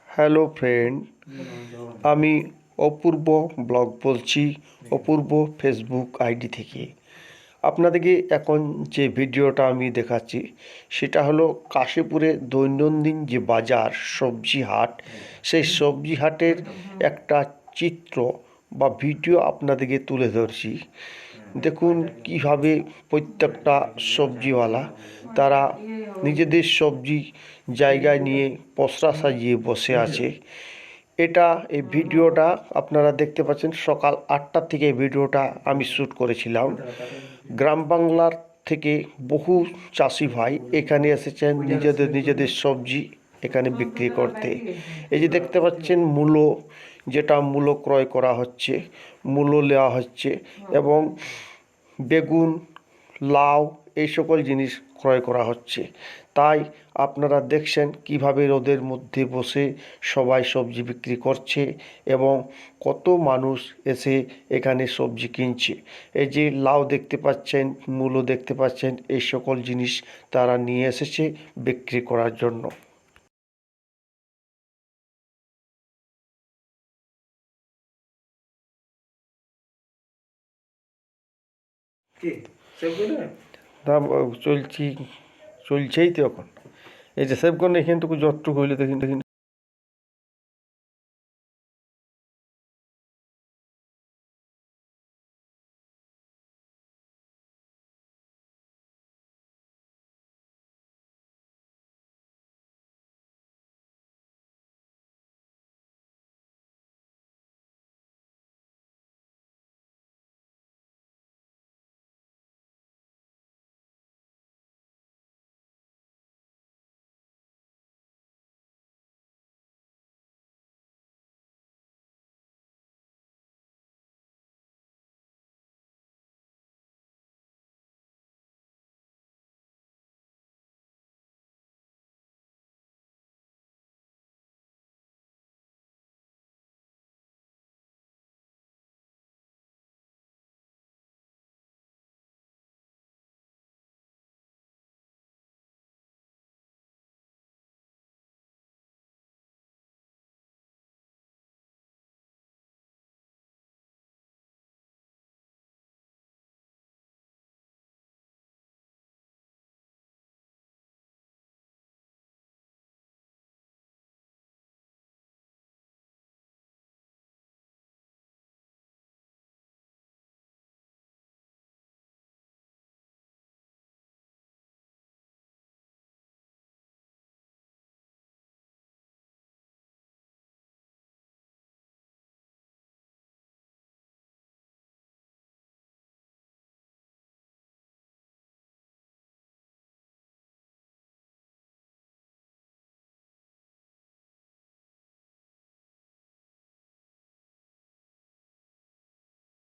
Hello friend, আমি অপূর্ব blog বলছি, অপূর্ব Facebook ID থেকে। আপনাদেরকে এখন যে ভিডিওটা আমি দেখাচ্ছি সেটা হলো কাশীপুরে দৈনন্দিন যে বাজার সবজি হাট, সেই সবজি হাটের একটা চিত্র বা ভিডিও আপনাদেরকে তুলে ধরছি। দেখুন কিভাবে প্রত্যেকটা সবজিওয়ালা তারা নিজেদের সবজি জায়গায় নিয়ে পসরা সাজিয়ে বসে আছে। এই ভিডিওটা আপনারা দেখতে পাচ্ছেন, সকাল 8টা থেকে এই ভিডিওটা আমি শ্যুট করেছিলাম। গ্রাম বাংলার থেকে বহু চাষি ভাই এখানে এসেছেন নিজেদের সবজি এখানে বিক্রি করতে। এই যে দেখতে পাচ্ছেন মূলো, যেটা মূলো ক্রয় করা হচ্ছে, মূলো নেওয়া হচ্ছে এবং বেগুন, লাউ এই সকল জিনিস ক্রয় করা হচ্ছে। তাই আপনারা দেখছেন কিভাবে রোদের মধ্যে বসে সবাই সবজি বিক্রি করছে এবং কত মানুষ এসে এখানে সবজি কিনছে। এই যে লাউ দেখতে পাচ্ছেন, মূলো দেখতে পাচ্ছেন, এই সকল জিনিস তারা নিয়ে এসেছে বিক্রি করার জন্য। না, চলছেই তো এখন। এই যে সেভ করলে এখানটুকু যতটুকু হইলে দেখি